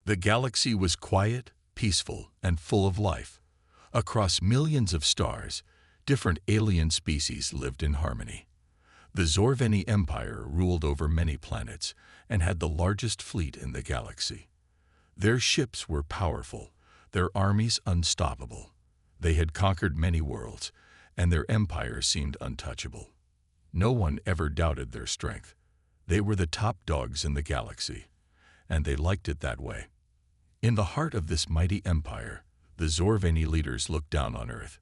The galaxy was quiet, peaceful, and full of life. Across millions of stars, different alien species lived in harmony. The Zorveni Empire ruled over many planets and had the largest fleet in the galaxy. Their ships were powerful, their armies unstoppable. They had conquered many worlds, and their empire seemed untouchable. No one ever doubted their strength. They were the top dogs in the galaxy, and they liked it that way. In the heart of this mighty empire, the Zorveni leaders looked down on Earth.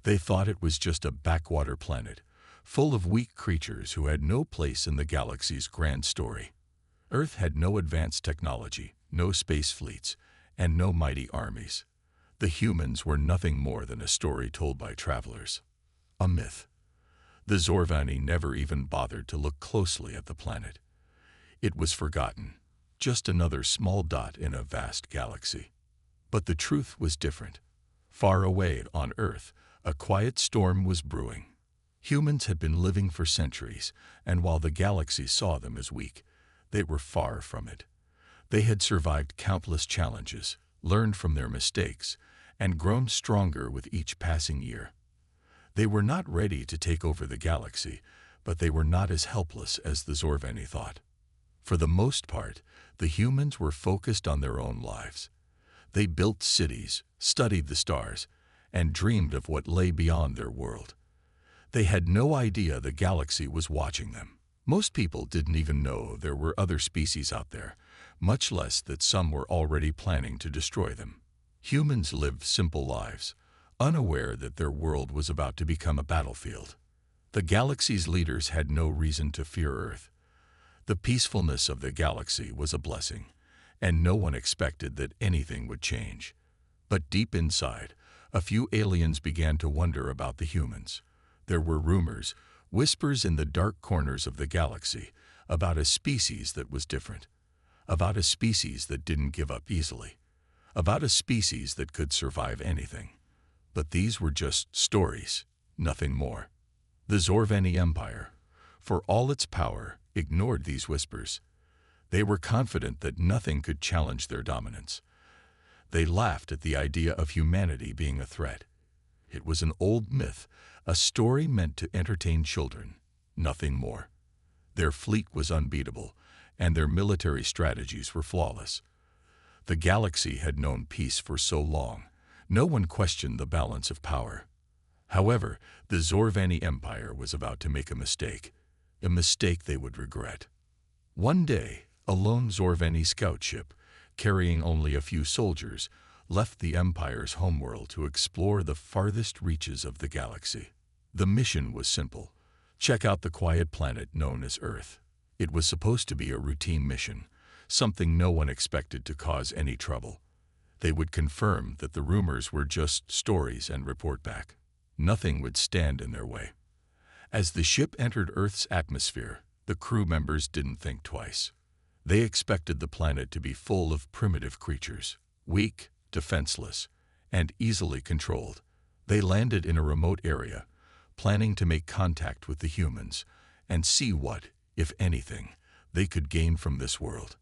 They thought it was just a backwater planet, full of weak creatures who had no place in the galaxy's grand story. Earth had no advanced technology, no space fleets, and no mighty armies. The humans were nothing more than a story told by travelers. A myth. The Zorveni never even bothered to look closely at the planet. It was forgotten, just another small dot in a vast galaxy. But the truth was different. Far away on Earth, a quiet storm was brewing. Humans had been living for centuries, and while the galaxy saw them as weak, they were far from it. They had survived countless challenges, learned from their mistakes, and grown stronger with each passing year. They were not ready to take over the galaxy, but they were not as helpless as the Zorveni thought. For the most part, the humans were focused on their own lives. They built cities, studied the stars, and dreamed of what lay beyond their world. They had no idea the galaxy was watching them. Most people didn't even know there were other species out there, much less that some were already planning to destroy them. Humans lived simple lives, unaware that their world was about to become a battlefield. The galaxy's leaders had no reason to fear Earth. The peacefulness of the galaxy was a blessing, and no one expected that anything would change. But deep inside, a few aliens began to wonder about the humans. There were rumors, whispers in the dark corners of the galaxy, about a species that was different, about a species that didn't give up easily, about a species that could survive anything. But these were just stories, nothing more. The Zorveni Empire, for all its power, ignored these whispers. They were confident that nothing could challenge their dominance. They laughed at the idea of humanity being a threat. It was an old myth, a story meant to entertain children, nothing more. Their fleet was unbeatable, and their military strategies were flawless. The galaxy had known peace for so long, no one questioned the balance of power. However, the Zorveni Empire was about to make a mistake they would regret. One day, a lone Zorveni scout ship, carrying only a few soldiers, left the Empire's homeworld to explore the farthest reaches of the galaxy. The mission was simple: check out the quiet planet known as Earth. It was supposed to be a routine mission, something no one expected to cause any trouble. They would confirm that the rumors were just stories and report back. Nothing would stand in their way. As the ship entered Earth's atmosphere, the crew members didn't think twice. They expected the planet to be full of primitive creatures, weak, defenseless, and easily controlled. They landed in a remote area, planning to make contact with the humans and see what, if anything, they could gain from this world.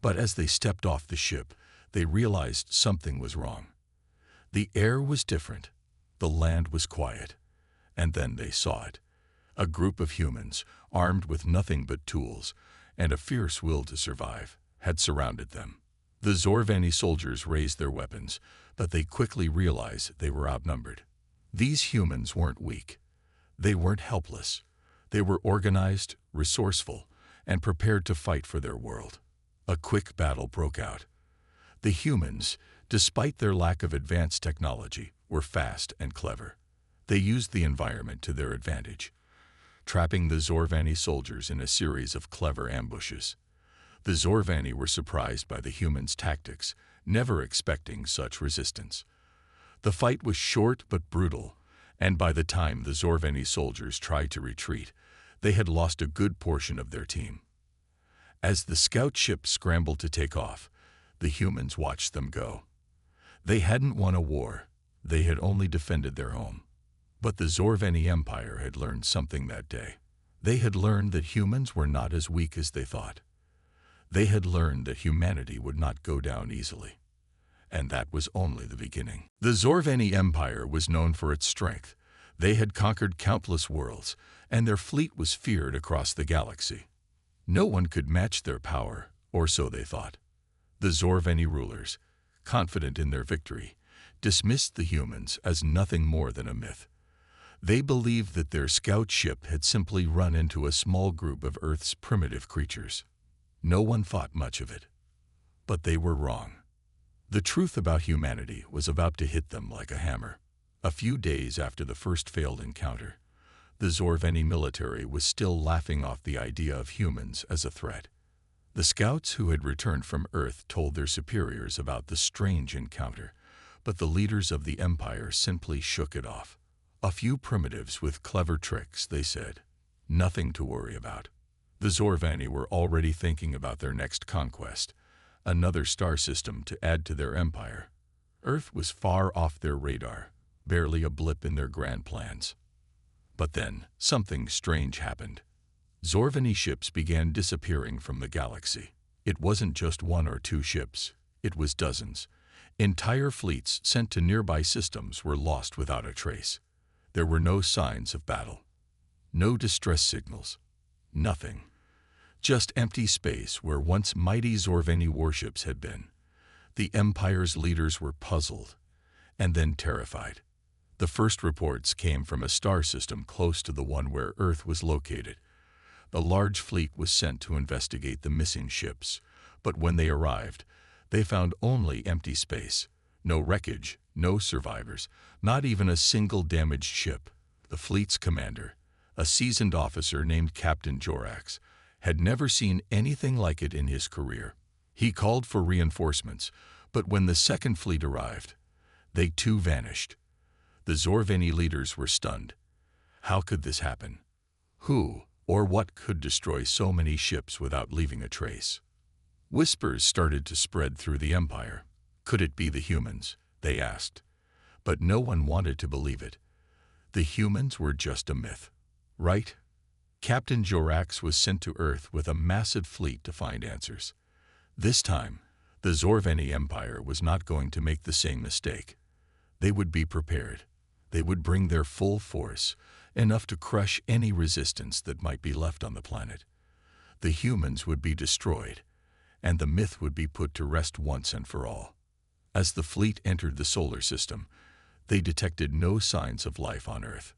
But as they stepped off the ship, they realized something was wrong. The air was different, the land was quiet, and then they saw it. A group of humans, armed with nothing but tools and a fierce will to survive, had surrounded them. The Zorveni soldiers raised their weapons, but they quickly realized they were outnumbered. These humans weren't weak. They weren't helpless. They were organized, resourceful, and prepared to fight for their world. A quick battle broke out. The humans, despite their lack of advanced technology, were fast and clever. They used the environment to their advantage, trapping the Zorveni soldiers in a series of clever ambushes. The Zorveni were surprised by the humans' tactics, never expecting such resistance. The fight was short but brutal, and by the time the Zorveni soldiers tried to retreat, they had lost a good portion of their team. As the scout ship scrambled to take off, the humans watched them go. They hadn't won a war, they had only defended their home. But the Zorveni Empire had learned something that day. They had learned that humans were not as weak as they thought. They had learned that humanity would not go down easily. And that was only the beginning. The Zorveni Empire was known for its strength. They had conquered countless worlds, and their fleet was feared across the galaxy. No one could match their power, or so they thought. The Zorveni rulers, confident in their victory, dismissed the humans as nothing more than a myth. They believed that their scout ship had simply run into a small group of Earth's primitive creatures. No one thought much of it. But they were wrong. The truth about humanity was about to hit them like a hammer. A few days after the first failed encounter, the Zorveni military was still laughing off the idea of humans as a threat. The scouts who had returned from Earth told their superiors about the strange encounter, but the leaders of the Empire simply shook it off. A few primitives with clever tricks, they said. Nothing to worry about. The Zorveni were already thinking about their next conquest, another star system to add to their empire. Earth was far off their radar, barely a blip in their grand plans. But then, something strange happened. Zorveni ships began disappearing from the galaxy. It wasn't just one or two ships, it was dozens. Entire fleets sent to nearby systems were lost without a trace. There were no signs of battle. No distress signals. Nothing. Just empty space where once mighty Zorveni warships had been. The Empire's leaders were puzzled, and then terrified. The first reports came from a star system close to the one where Earth was located. The large fleet was sent to investigate the missing ships, but when they arrived, they found only empty space. No wreckage, no survivors, not even a single damaged ship. The fleet's commander, a seasoned officer named Captain Jorax, had never seen anything like it in his career. He called for reinforcements, but when the second fleet arrived, they too vanished. The Zorveni leaders were stunned. How could this happen? Who or what could destroy so many ships without leaving a trace? Whispers started to spread through the Empire. Could it be the humans? They asked. But no one wanted to believe it. The humans were just a myth, right? Captain Jorax was sent to Earth with a massive fleet to find answers. This time, the Zorveni Empire was not going to make the same mistake. They would be prepared. They would bring their full force, enough to crush any resistance that might be left on the planet. The humans would be destroyed, and the myth would be put to rest once and for all. As the fleet entered the solar system, they detected no signs of life on Earth.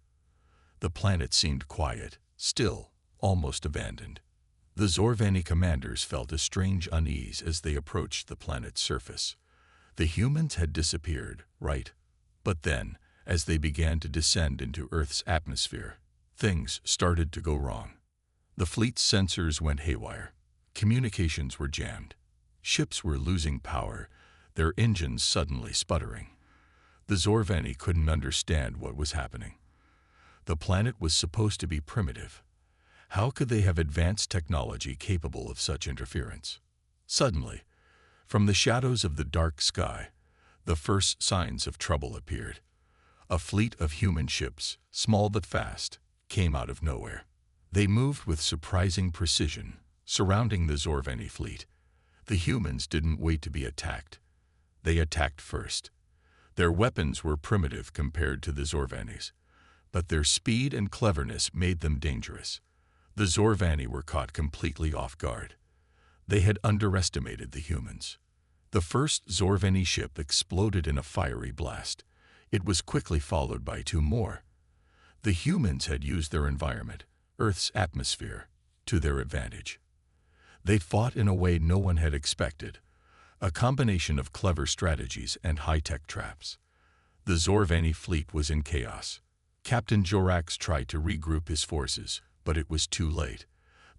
The planet seemed quiet, still, almost abandoned. The Zorveni commanders felt a strange unease as they approached the planet's surface. The humans had disappeared, right? But then, as they began to descend into Earth's atmosphere, things started to go wrong. The fleet's sensors went haywire. Communications were jammed. Ships were losing power, their engines suddenly sputtering. The Zorveni couldn't understand what was happening. The planet was supposed to be primitive. How could they have advanced technology capable of such interference? Suddenly, from the shadows of the dark sky, the first signs of trouble appeared. A fleet of human ships, small but fast, came out of nowhere. They moved with surprising precision, surrounding the Zorveni fleet. The humans didn't wait to be attacked. They attacked first. Their weapons were primitive compared to the Zorveni's, but their speed and cleverness made them dangerous. The Zorveni were caught completely off guard. They had underestimated the humans. The first Zorveni ship exploded in a fiery blast. It was quickly followed by two more. The humans had used their environment, Earth's atmosphere, to their advantage. They fought in a way no one had expected, a combination of clever strategies and high-tech traps. The Zorveni fleet was in chaos. Captain Jorax tried to regroup his forces, but it was too late.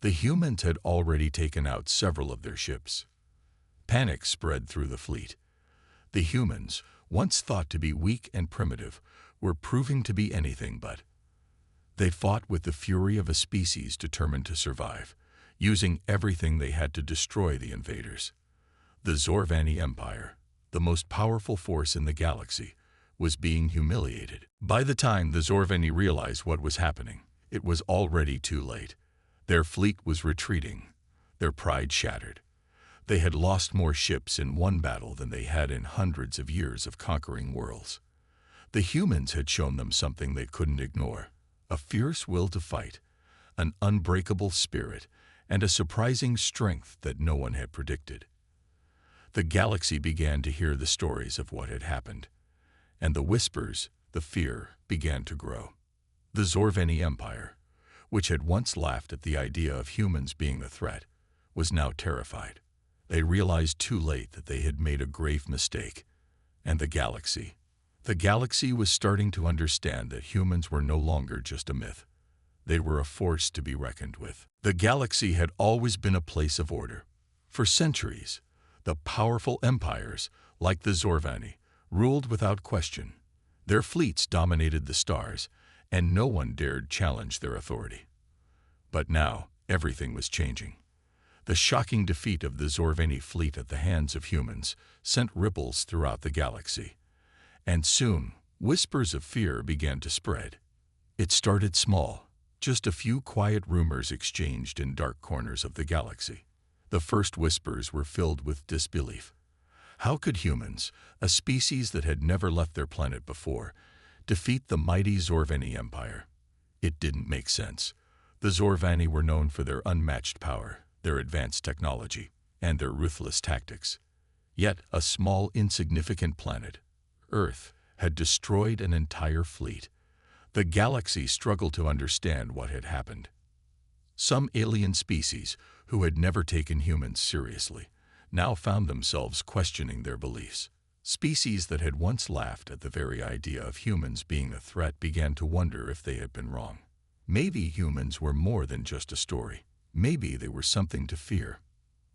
The humans had already taken out several of their ships. Panic spread through the fleet. The humans, once thought to be weak and primitive, were proving to be anything but. They fought with the fury of a species determined to survive, using everything they had to destroy the invaders. The Zorveni Empire, the most powerful force in the galaxy, was being humiliated. By the time the Zorveni realized what was happening, it was already too late. Their fleet was retreating, their pride shattered. They had lost more ships in one battle than they had in hundreds of years of conquering worlds. The humans had shown them something they couldn't ignore: a fierce will to fight, an unbreakable spirit, and a surprising strength that no one had predicted. The galaxy began to hear the stories of what had happened, and the whispers, the fear, began to grow. The Zorveni Empire, which had once laughed at the idea of humans being a threat, was now terrified. They realized too late that they had made a grave mistake. And the galaxy was starting to understand that humans were no longer just a myth. They were a force to be reckoned with. The galaxy had always been a place of order. For centuries, the powerful empires, like the Zorvani, ruled without question. Their fleets dominated the stars, and no one dared challenge their authority. But now, everything was changing. The shocking defeat of the Zorveni fleet at the hands of humans sent ripples throughout the galaxy. And soon, whispers of fear began to spread. It started small, just a few quiet rumors exchanged in dark corners of the galaxy. The first whispers were filled with disbelief. How could humans, a species that had never left their planet before, defeat the mighty Zorveni Empire? It didn't make sense. The Zorvani were known for their unmatched power, their advanced technology, and their ruthless tactics. Yet a small, insignificant planet, Earth, had destroyed an entire fleet. The galaxy struggled to understand what had happened. Some alien species, who had never taken humans seriously, now found themselves questioning their beliefs. Species that had once laughed at the very idea of humans being a threat began to wonder if they had been wrong. Maybe humans were more than just a story. Maybe they were something to fear.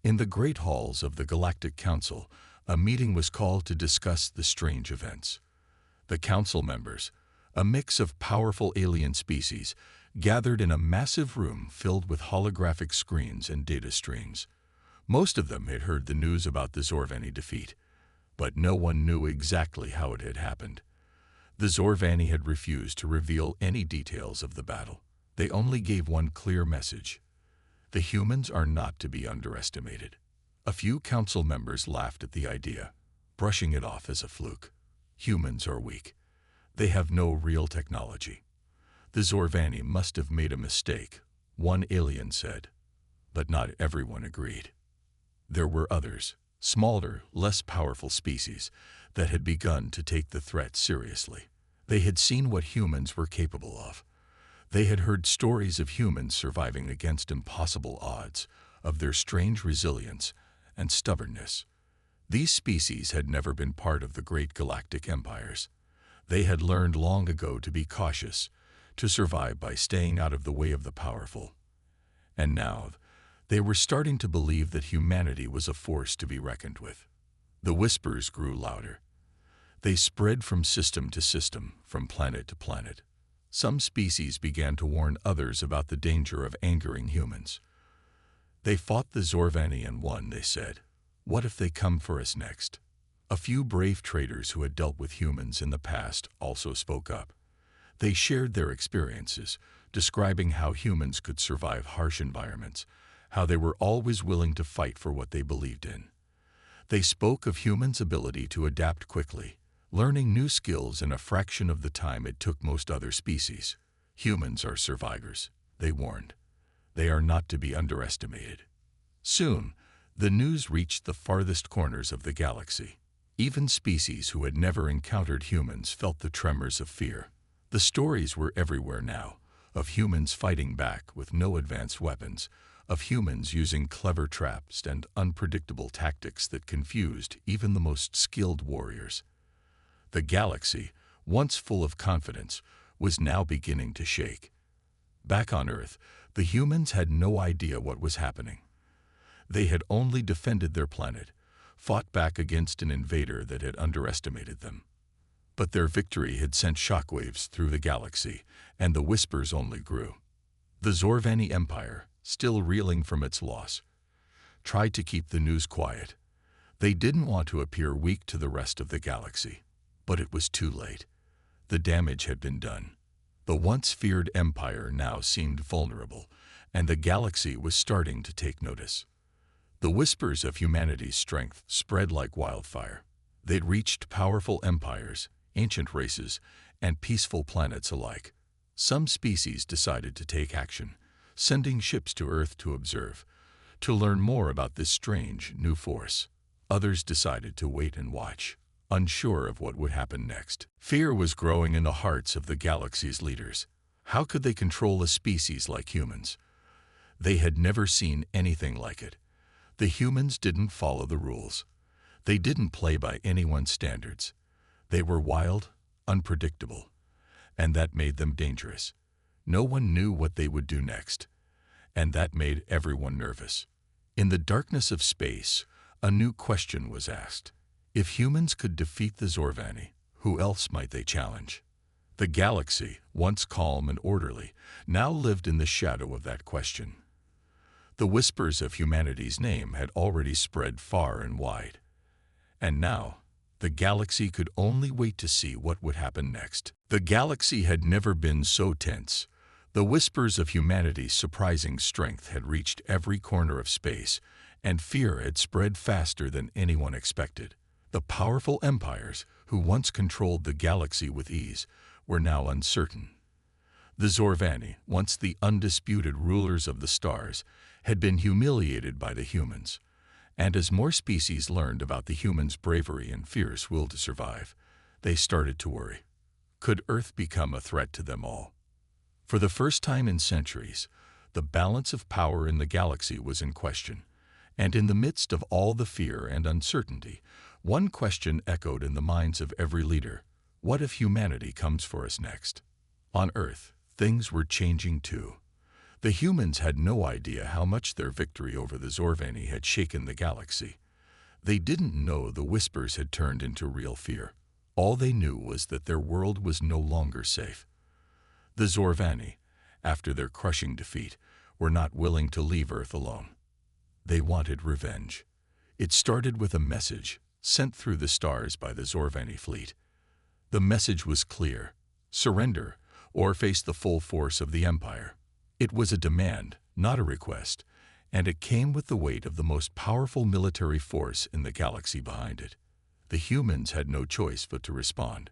In the great halls of the Galactic Council, a meeting was called to discuss the strange events. The council members, a mix of powerful alien species, gathered in a massive room filled with holographic screens and data streams. Most of them had heard the news about the Zorvani defeat, but no one knew exactly how it had happened. The Zorvani had refused to reveal any details of the battle. They only gave one clear message: the humans are not to be underestimated. A few council members laughed at the idea, brushing it off as a fluke. Humans are weak. They have no real technology. The Zorvani must have made a mistake, one alien said. But not everyone agreed. There were others, smaller, less powerful species, that had begun to take the threat seriously. They had seen what humans were capable of. They had heard stories of humans surviving against impossible odds, of their strange resilience and stubbornness. These species had never been part of the great galactic empires. They had learned long ago to be cautious, to survive by staying out of the way of the powerful. And now, they were starting to believe that humanity was a force to be reckoned with. The whispers grew louder. They spread from system to system, from planet to planet. Some species began to warn others about the danger of angering humans. They fought the Zorvani and won, they said. What if they come for us next? A few brave traders who had dealt with humans in the past also spoke up. They shared their experiences, describing how humans could survive harsh environments, how they were always willing to fight for what they believed in. They spoke of humans' ability to adapt quickly, learning new skills in a fraction of the time it took most other species. Humans are survivors, they warned. They are not to be underestimated. Soon, the news reached the farthest corners of the galaxy. Even species who had never encountered humans felt the tremors of fear. The stories were everywhere now, of humans fighting back with no advanced weapons, of humans using clever traps and unpredictable tactics that confused even the most skilled warriors. The galaxy, once full of confidence, was now beginning to shake. Back on Earth, the humans had no idea what was happening. They had only defended their planet, fought back against an invader that had underestimated them. But their victory had sent shockwaves through the galaxy, and the whispers only grew. The Zorvani Empire, still reeling from its loss, tried to keep the news quiet. They didn't want to appear weak to the rest of the galaxy. But it was too late. The damage had been done. The once feared empire now seemed vulnerable, and the galaxy was starting to take notice. The whispers of humanity's strength spread like wildfire. They'd reached powerful empires, ancient races, and peaceful planets alike. Some species decided to take action, sending ships to Earth to observe, to learn more about this strange new force. Others decided to wait and watch, unsure of what would happen next. Fear was growing in the hearts of the galaxy's leaders. How could they control a species like humans? They had never seen anything like it. The humans didn't follow the rules. They didn't play by anyone's standards. They were wild, unpredictable, and that made them dangerous. No one knew what they would do next, and that made everyone nervous. In the darkness of space, a new question was asked. If humans could defeat the Zorvani, who else might they challenge? The galaxy, once calm and orderly, now lived in the shadow of that question. The whispers of humanity's name had already spread far and wide. And now, the galaxy could only wait to see what would happen next. The galaxy had never been so tense. The whispers of humanity's surprising strength had reached every corner of space, and fear had spread faster than anyone expected. The powerful empires, who once controlled the galaxy with ease, were now uncertain. The Zorvani, once the undisputed rulers of the stars, had been humiliated by the humans. And as more species learned about the humans' bravery and fierce will to survive, they started to worry. Could Earth become a threat to them all? For the first time in centuries, the balance of power in the galaxy was in question. And in the midst of all the fear and uncertainty, one question echoed in the minds of every leader. What if humanity comes for us next? On Earth, things were changing too. The humans had no idea how much their victory over the Zorvani had shaken the galaxy. They didn't know the whispers had turned into real fear. All they knew was that their world was no longer safe. The Zorvani, after their crushing defeat, were not willing to leave Earth alone. They wanted revenge. It started with a message sent through the stars by the Zorvani fleet. The message was clear: surrender or face the full force of the Empire. It was a demand, not a request, and it came with the weight of the most powerful military force in the galaxy behind it. The humans had no choice but to respond.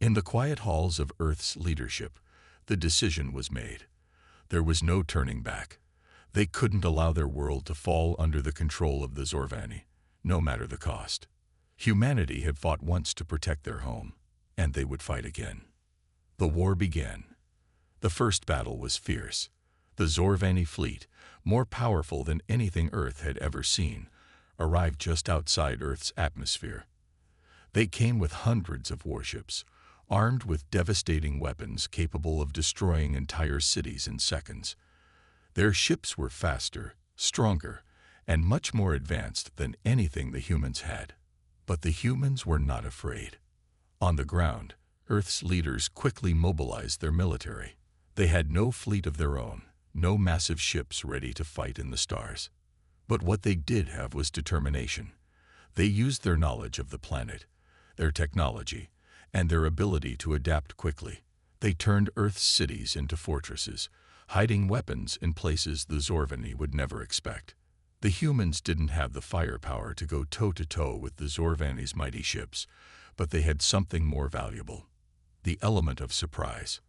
In the quiet halls of Earth's leadership, the decision was made. There was no turning back. They couldn't allow their world to fall under the control of the Zorvani, no matter the cost. Humanity had fought once to protect their home, and they would fight again. The war began. The first battle was fierce. The Zorvani fleet, more powerful than anything Earth had ever seen, arrived just outside Earth's atmosphere. They came with hundreds of warships, armed with devastating weapons capable of destroying entire cities in seconds. Their ships were faster, stronger, and much more advanced than anything the humans had. But the humans were not afraid. On the ground, Earth's leaders quickly mobilized their military. They had no fleet of their own, no massive ships ready to fight in the stars. But what they did have was determination. They used their knowledge of the planet, their technology, and their ability to adapt quickly. They turned Earth's cities into fortresses, hiding weapons in places the Zorvani would never expect. The humans didn't have the firepower to go toe-to-toe with the Zorvani's mighty ships, but they had something more valuable: the element of surprise.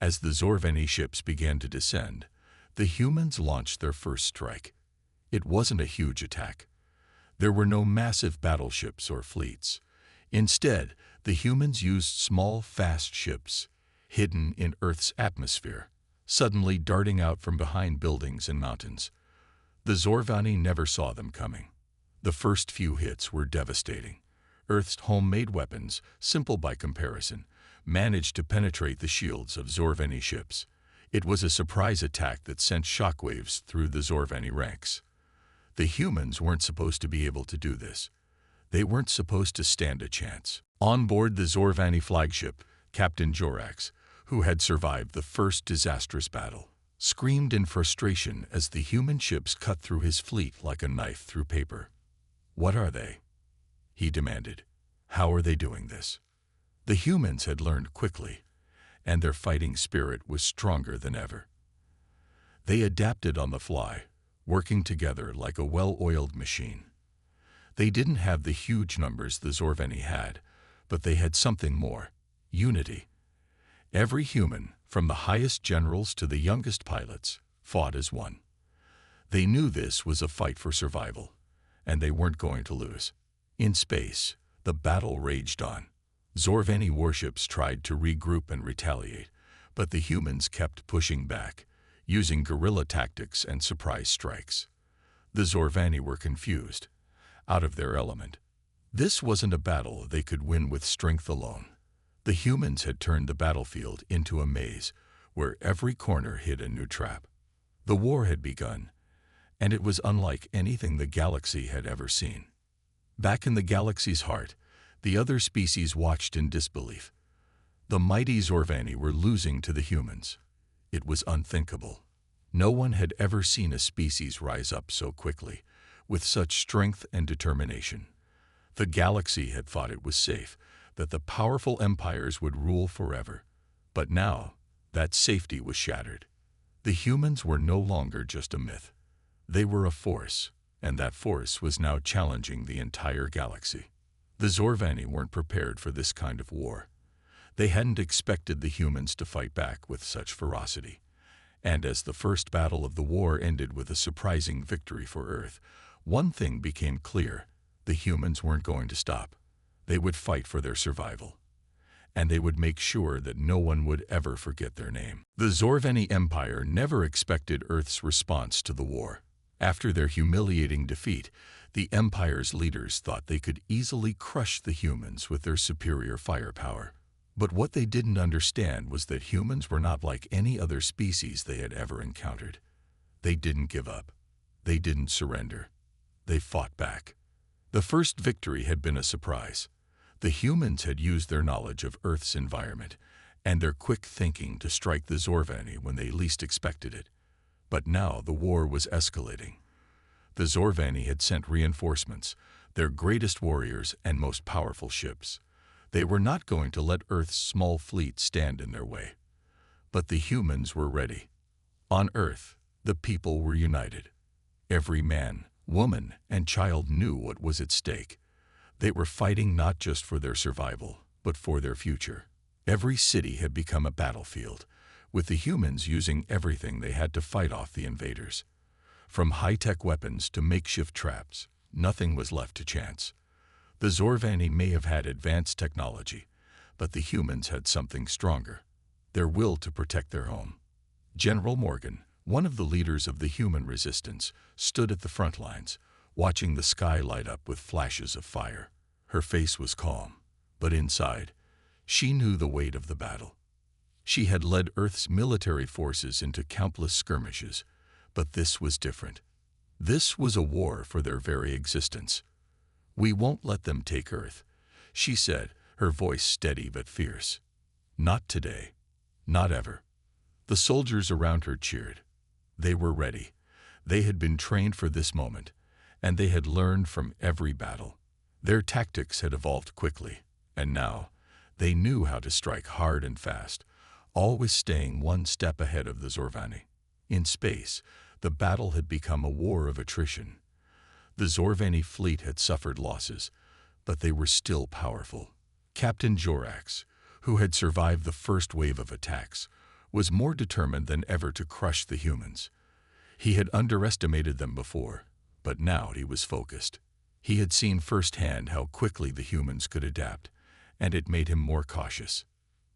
As the Zorvani ships began to descend, the humans launched their first strike. It wasn't a huge attack. There were no massive battleships or fleets. Instead, the humans used small, fast ships, hidden in Earth's atmosphere, suddenly darting out from behind buildings and mountains. The Zorvani never saw them coming. The first few hits were devastating. Earth's homemade weapons, simple by comparison, managed to penetrate the shields of Zorvani ships. It was a surprise attack that sent shockwaves through the Zorvani ranks. The humans weren't supposed to be able to do this. They weren't supposed to stand a chance. On board the Zorvani flagship, Captain Jorax, who had survived the first disastrous battle, screamed in frustration as the human ships cut through his fleet like a knife through paper. "What are they?" he demanded. "How are they doing this?" The humans had learned quickly, and their fighting spirit was stronger than ever. They adapted on the fly, working together like a well-oiled machine. They didn't have the huge numbers the Zorveni had, but they had something more: unity. Every human, from the highest generals to the youngest pilots, fought as one. They knew this was a fight for survival, and they weren't going to lose. In space, the battle raged on. Zorveni warships tried to regroup and retaliate, but the humans kept pushing back, using guerrilla tactics and surprise strikes. The Zorveni were confused, out of their element. This wasn't a battle they could win with strength alone. The humans had turned the battlefield into a maze where every corner hid a new trap. The war had begun, and it was unlike anything the galaxy had ever seen. Back in the galaxy's heart, the other species watched in disbelief. The mighty Zorveni were losing to the humans. It was unthinkable. No one had ever seen a species rise up so quickly, with such strength and determination. The galaxy had thought it was safe, that the powerful empires would rule forever. But now, that safety was shattered. The humans were no longer just a myth. They were a force, and that force was now challenging the entire galaxy. The Zorveni weren't prepared for this kind of war. They hadn't expected the humans to fight back with such ferocity. And as the first battle of the war ended with a surprising victory for Earth, one thing became clear: the humans weren't going to stop. They would fight for their survival. And they would make sure that no one would ever forget their name. The Zorveni Empire never expected Earth's response to the war. After their humiliating defeat, the Empire's leaders thought they could easily crush the humans with their superior firepower. But what they didn't understand was that humans were not like any other species they had ever encountered. They didn't give up. They didn't surrender. They fought back. The first victory had been a surprise. The humans had used their knowledge of Earth's environment and their quick thinking to strike the Zorveni when they least expected it. But now the war was escalating. The Zorveni had sent reinforcements, their greatest warriors and most powerful ships. They were not going to let Earth's small fleet stand in their way. But the humans were ready. On Earth, the people were united. Every man, woman, and child knew what was at stake. They were fighting not just for their survival, but for their future. Every city had become a battlefield, with the humans using everything they had to fight off the invaders. From high-tech weapons to makeshift traps, nothing was left to chance. The Zorveni may have had advanced technology, but the humans had something stronger: their will to protect their home. General Morgan, one of the leaders of the human resistance, stood at the front lines, watching the sky light up with flashes of fire. Her face was calm, but inside, she knew the weight of the battle. She had led Earth's military forces into countless skirmishes, but this was different. This was a war for their very existence. "We won't let them take Earth," she said, her voice steady but fierce. "Not today. Not ever." The soldiers around her cheered. They were ready. They had been trained for this moment, and they had learned from every battle. Their tactics had evolved quickly, and now they knew how to strike hard and fast, always staying one step ahead of the Zorveni. In space, the battle had become a war of attrition. The Zorveni fleet had suffered losses, but they were still powerful. Captain Jorax, who had survived the first wave of attacks, was more determined than ever to crush the humans. He had underestimated them before, but now he was focused. He had seen firsthand how quickly the humans could adapt, and it made him more cautious.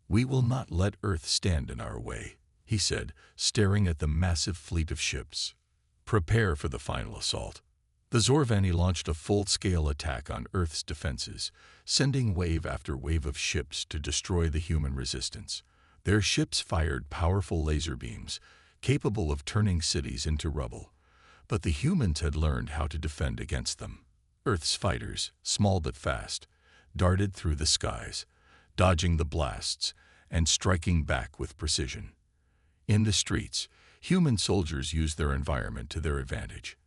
"We will not let Earth stand in our way," he said, staring at the massive fleet of ships. "Prepare for the final assault." The Zorveni launched a full-scale attack on Earth's defenses, sending wave after wave of ships to destroy the human resistance. Their ships fired powerful laser beams, capable of turning cities into rubble. But the humans had learned how to defend against them. Earth's fighters, small but fast, darted through the skies, dodging the blasts and striking back with precision. In the streets, human soldiers used their environment to their advantage.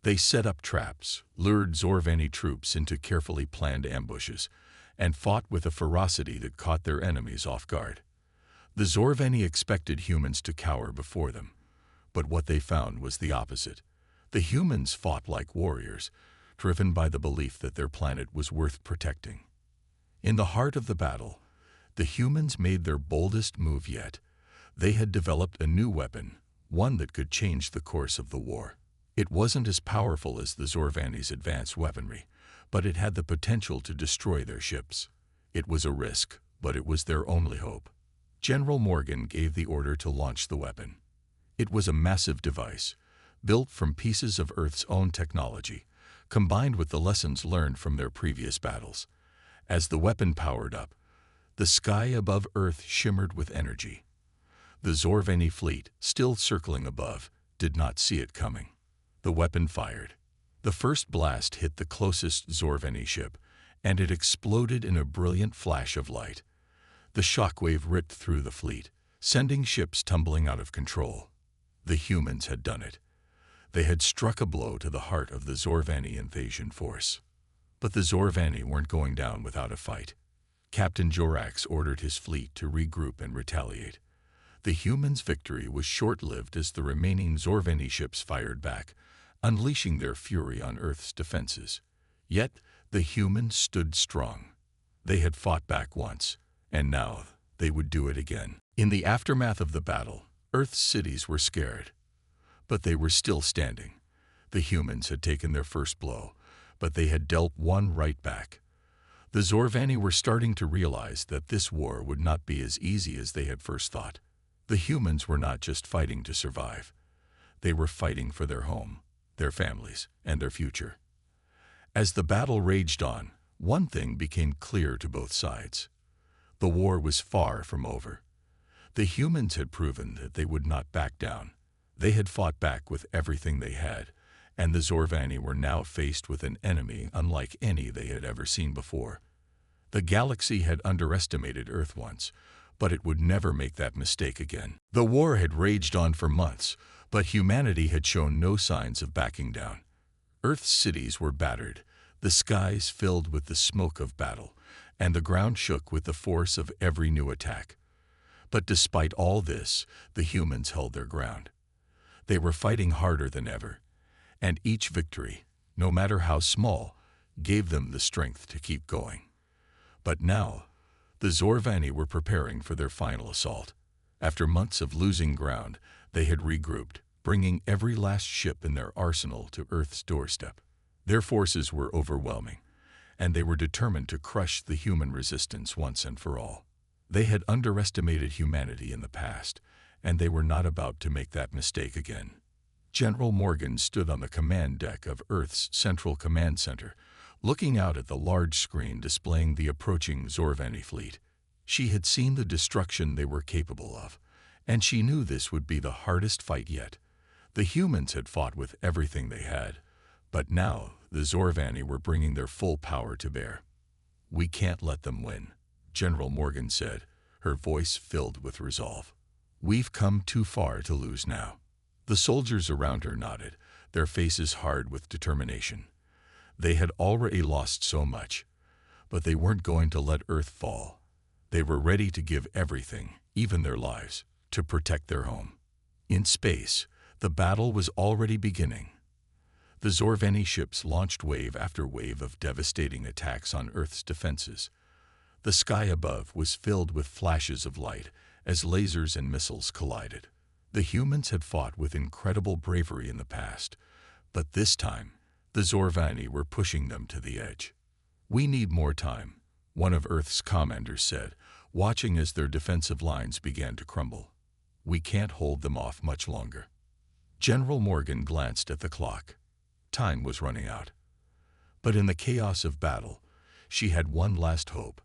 They set up traps, lured Zorveni troops into carefully planned ambushes, and fought with a ferocity that caught their enemies off guard. The Zorveni expected humans to cower before them, but what they found was the opposite. The humans fought like warriors, driven by the belief that their planet was worth protecting. In the heart of the battle, the humans made their boldest move yet. They had developed a new weapon, one that could change the course of the war. It wasn't as powerful as the Zorvani's advanced weaponry, but it had the potential to destroy their ships. It was a risk, but it was their only hope. General Morgan gave the order to launch the weapon. It was a massive device, built from pieces of Earth's own technology, combined with the lessons learned from their previous battles. As the weapon powered up, the sky above Earth shimmered with energy. The Zorvani fleet, still circling above, did not see it coming. The weapon fired. The first blast hit the closest Zorvani ship, and it exploded in a brilliant flash of light. The shockwave ripped through the fleet, sending ships tumbling out of control. The humans had done it. They had struck a blow to the heart of the Zorvani invasion force. But the Zorvani weren't going down without a fight. Captain Jorax ordered his fleet to regroup and retaliate. The humans' victory was short-lived as the remaining Zorvani ships fired back, unleashing their fury on Earth's defenses. Yet, the humans stood strong. They had fought back once, and now they would do it again. In the aftermath of the battle, Earth's cities were scared. But they were still standing. The humans had taken their first blow, but they had dealt one right back. The Zorvani were starting to realize that this war would not be as easy as they had first thought. The humans were not just fighting to survive. They were fighting for their home, their families, and their future. As the battle raged on, one thing became clear to both sides. The war was far from over. The humans had proven that they would not back down. They had fought back with everything they had, and the Zorvani were now faced with an enemy unlike any they had ever seen before. The galaxy had underestimated Earth once, but it would never make that mistake again. The war had raged on for months, but humanity had shown no signs of backing down. Earth's cities were battered, the skies filled with the smoke of battle, and the ground shook with the force of every new attack. But despite all this, the humans held their ground. They were fighting harder than ever, and each victory, no matter how small, gave them the strength to keep going. But now, the Zorvani were preparing for their final assault. After months of losing ground, they had regrouped, bringing every last ship in their arsenal to Earth's doorstep. Their forces were overwhelming, and they were determined to crush the human resistance once and for all. They had underestimated humanity in the past, and they were not about to make that mistake again. General Morgan stood on the command deck of Earth's Central Command Center, looking out at the large screen displaying the approaching Zorvani fleet. She had seen the destruction they were capable of, and she knew this would be the hardest fight yet. The humans had fought with everything they had, but now the Zorvani were bringing their full power to bear. "We can't let them win," General Morgan said, her voice filled with resolve. "We've come too far to lose now." The soldiers around her nodded, their faces hard with determination. They had already lost so much, but they weren't going to let Earth fall. They were ready to give everything, even their lives, to protect their home. In space, the battle was already beginning. The Zorvani ships launched wave after wave of devastating attacks on Earth's defenses. The sky above was filled with flashes of light as lasers and missiles collided. The humans had fought with incredible bravery in the past, but this time, the Zorvani were pushing them to the edge. "We need more time," one of Earth's commanders said, watching as their defensive lines began to crumble. "We can't hold them off much longer." General Morgan glanced at the clock. Time was running out. But in the chaos of battle, she had one last hope.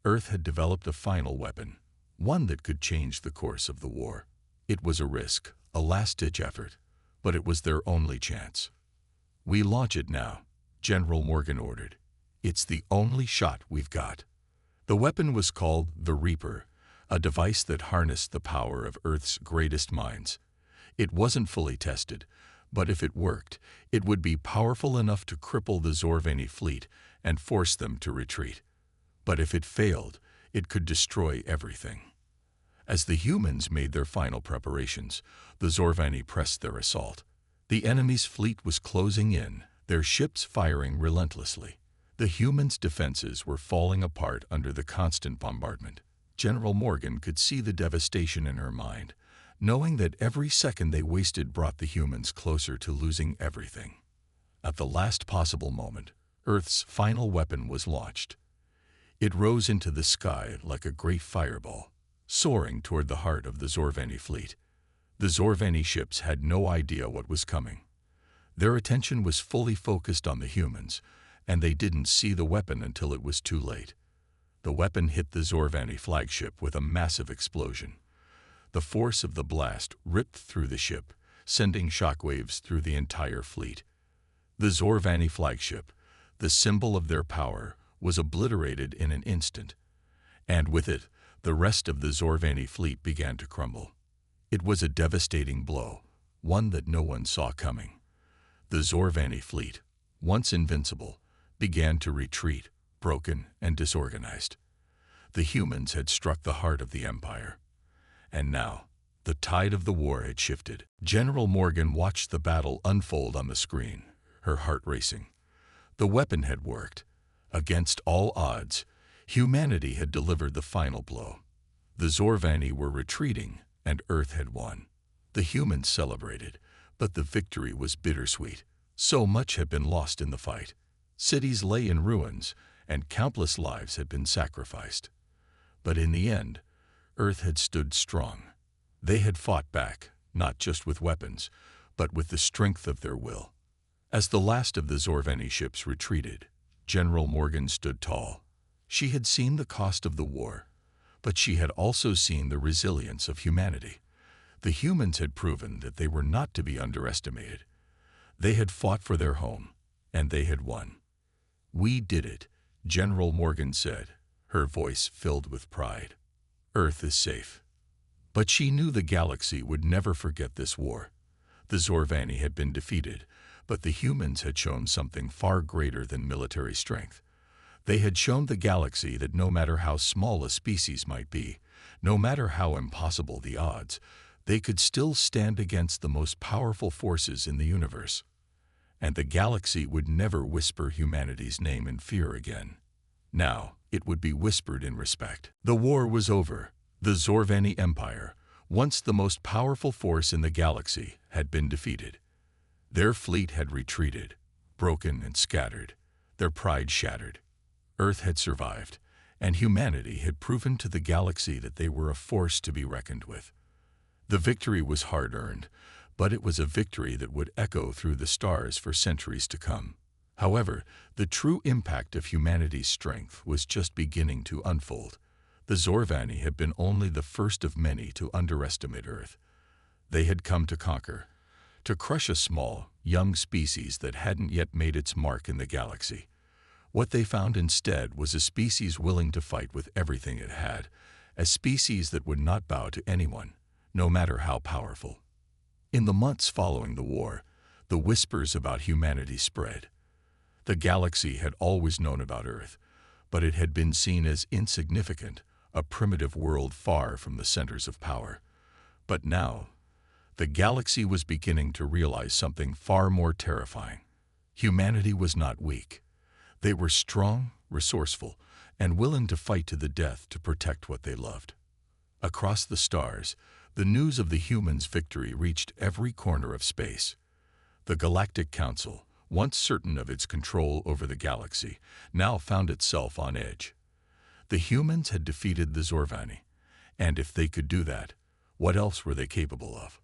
Earth had developed a final weapon, one that could change the course of the war. It was a risk, a last-ditch effort, but it was their only chance. "We launch it now," General Morgan ordered. "It's the only shot we've got." The weapon was called the Reaper, a device that harnessed the power of Earth's greatest minds. It wasn't fully tested, but if it worked, it would be powerful enough to cripple the Zorvani fleet and force them to retreat. But if it failed, it could destroy everything. As the humans made their final preparations, the Zorvani pressed their assault. The enemy's fleet was closing in, their ships firing relentlessly. The humans' defenses were falling apart under the constant bombardment. General Morgan could see the devastation in her mind, knowing that every second they wasted brought the humans closer to losing everything. At the last possible moment, Earth's final weapon was launched. It rose into the sky like a great fireball, soaring toward the heart of the Zorveni fleet. The Zorveni ships had no idea what was coming. Their attention was fully focused on the humans, and they didn't see the weapon until it was too late. The weapon hit the Zorveni flagship with a massive explosion. The force of the blast ripped through the ship, sending shockwaves through the entire fleet. The Zorveni flagship, the symbol of their power, was obliterated in an instant, and with it, the rest of the Zorveni fleet began to crumble. It was a devastating blow, one that no one saw coming. The Zorveni fleet, once invincible, began to retreat, broken and disorganized. The humans had struck the heart of the Empire. And now, the tide of the war had shifted. General Morgan watched the battle unfold on the screen, her heart racing. The weapon had worked. Against all odds, humanity had delivered the final blow. The Zorveni were retreating, and Earth had won. The humans celebrated, but the victory was bittersweet. So much had been lost in the fight. Cities lay in ruins, and countless lives had been sacrificed. But in the end, Earth had stood strong. They had fought back, not just with weapons, but with the strength of their will. As the last of the Zorveni ships retreated, General Morgan stood tall. She had seen the cost of the war, but she had also seen the resilience of humanity. The humans had proven that they were not to be underestimated. They had fought for their home, and they had won. "We did it," General Morgan said, her voice filled with pride. "Earth is safe." But she knew the galaxy would never forget this war. The Zorveni had been defeated, but the humans had shown something far greater than military strength. They had shown the galaxy that no matter how small a species might be, no matter how impossible the odds, they could still stand against the most powerful forces in the universe. And the galaxy would never whisper humanity's name in fear again. Now, it would be whispered in respect. The war was over. The Zorveni Empire, once the most powerful force in the galaxy, had been defeated. Their fleet had retreated, broken and scattered, their pride shattered. Earth had survived, and humanity had proven to the galaxy that they were a force to be reckoned with. The victory was hard-earned, but it was a victory that would echo through the stars for centuries to come. However, the true impact of humanity's strength was just beginning to unfold. The Zorveni had been only the first of many to underestimate Earth. They had come to conquer, to crush a small, young species that hadn't yet made its mark in the galaxy. What they found instead was a species willing to fight with everything it had, a species that would not bow to anyone, no matter how powerful. In the months following the war, the whispers about humanity spread. The galaxy had always known about Earth, but it had been seen as insignificant, a primitive world far from the centers of power. But now, the galaxy was beginning to realize something far more terrifying. Humanity was not weak. They were strong, resourceful, and willing to fight to the death to protect what they loved. Across the stars, the news of the humans' victory reached every corner of space. The Galactic Council, once certain of its control over the galaxy, now found itself on edge. The humans had defeated the Zorveni, and if they could do that, what else were they capable of?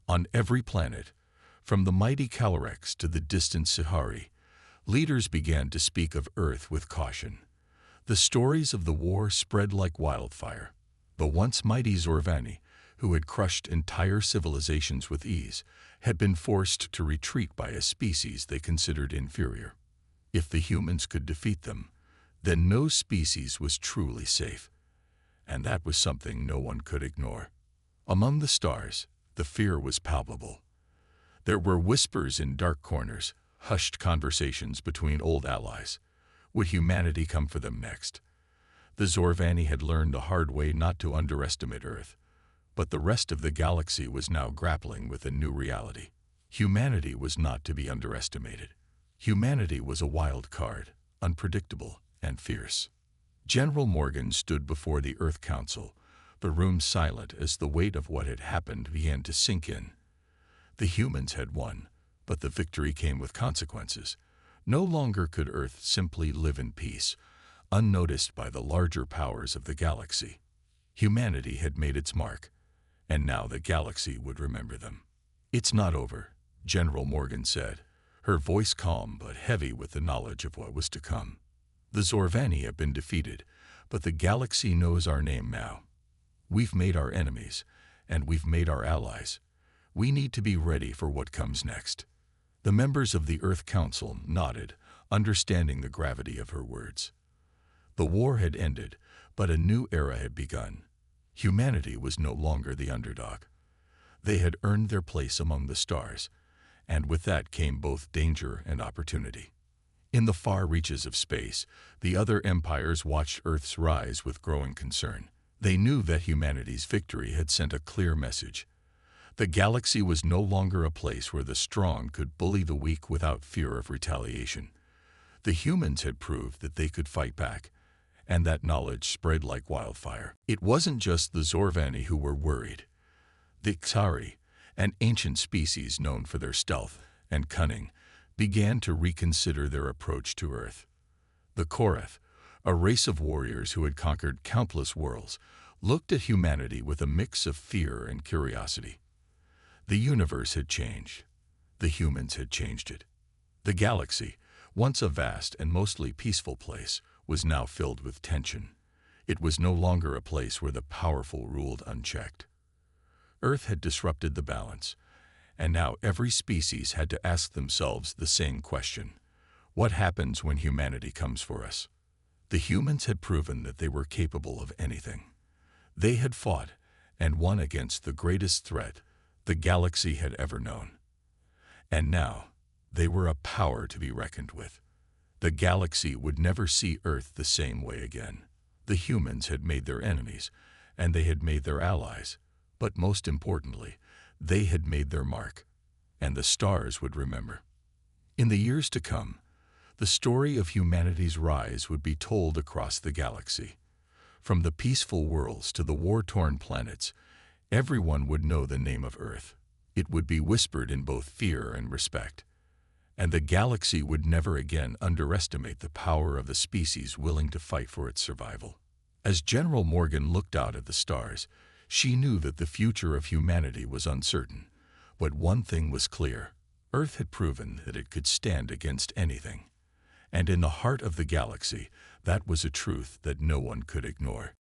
On every planet, from the mighty Calorex to the distant Sahari, leaders began to speak of Earth with caution. The stories of the war spread like wildfire. The once mighty Zorveni, who had crushed entire civilizations with ease, had been forced to retreat by a species they considered inferior. If the humans could defeat them, then no species was truly safe. And that was something no one could ignore. Among the stars, the fear was palpable. There were whispers in dark corners, hushed conversations between old allies. Would humanity come for them next? The Zorveni had learned the hard way not to underestimate Earth, but the rest of the galaxy was now grappling with a new reality. Humanity was not to be underestimated. Humanity was a wild card, unpredictable and fierce. General Morgan stood before the Earth Council, the room silent as the weight of what had happened began to sink in. The humans had won, but the victory came with consequences. No longer could Earth simply live in peace, unnoticed by the larger powers of the galaxy. Humanity had made its mark, and now the galaxy would remember them. "It's not over," General Morgan said, her voice calm but heavy with the knowledge of what was to come. "The Zorvani have been defeated, but the galaxy knows our name now. We've made our enemies, and we've made our allies. We need to be ready for what comes next." The members of the Earth Council nodded, understanding the gravity of her words. The war had ended, but a new era had begun. Humanity was no longer the underdog. They had earned their place among the stars, and with that came both danger and opportunity. In the far reaches of space, the other empires watched Earth's rise with growing concern. They knew that humanity's victory had sent a clear message. The galaxy was no longer a place where the strong could bully the weak without fear of retaliation. The humans had proved that they could fight back, and that knowledge spread like wildfire. It wasn't just the Zorvani who were worried. The Xari, an ancient species known for their stealth and cunning, began to reconsider their approach to Earth. The Korath, a race of warriors who had conquered countless worlds, looked at humanity with a mix of fear and curiosity. The universe had changed. The humans had changed it. The galaxy, once a vast and mostly peaceful place, was now filled with tension. It was no longer a place where the powerful ruled unchecked. Earth had disrupted the balance, and now every species had to ask themselves the same question: what happens when humanity comes for us? The humans had proven that they were capable of anything. They had fought and won against the greatest threat the galaxy had ever known. And now, they were a power to be reckoned with. The galaxy would never see Earth the same way again. The humans had made their enemies, and they had made their allies, but most importantly, they had made their mark, and the stars would remember. In the years to come, the story of humanity's rise would be told across the galaxy. From the peaceful worlds to the war-torn planets, everyone would know the name of Earth. It would be whispered in both fear and respect. And the galaxy would never again underestimate the power of the species willing to fight for its survival. As General Morgan looked out at the stars, she knew that the future of humanity was uncertain. But one thing was clear: Earth had proven that it could stand against anything. And in the heart of the galaxy, that was a truth that no one could ignore.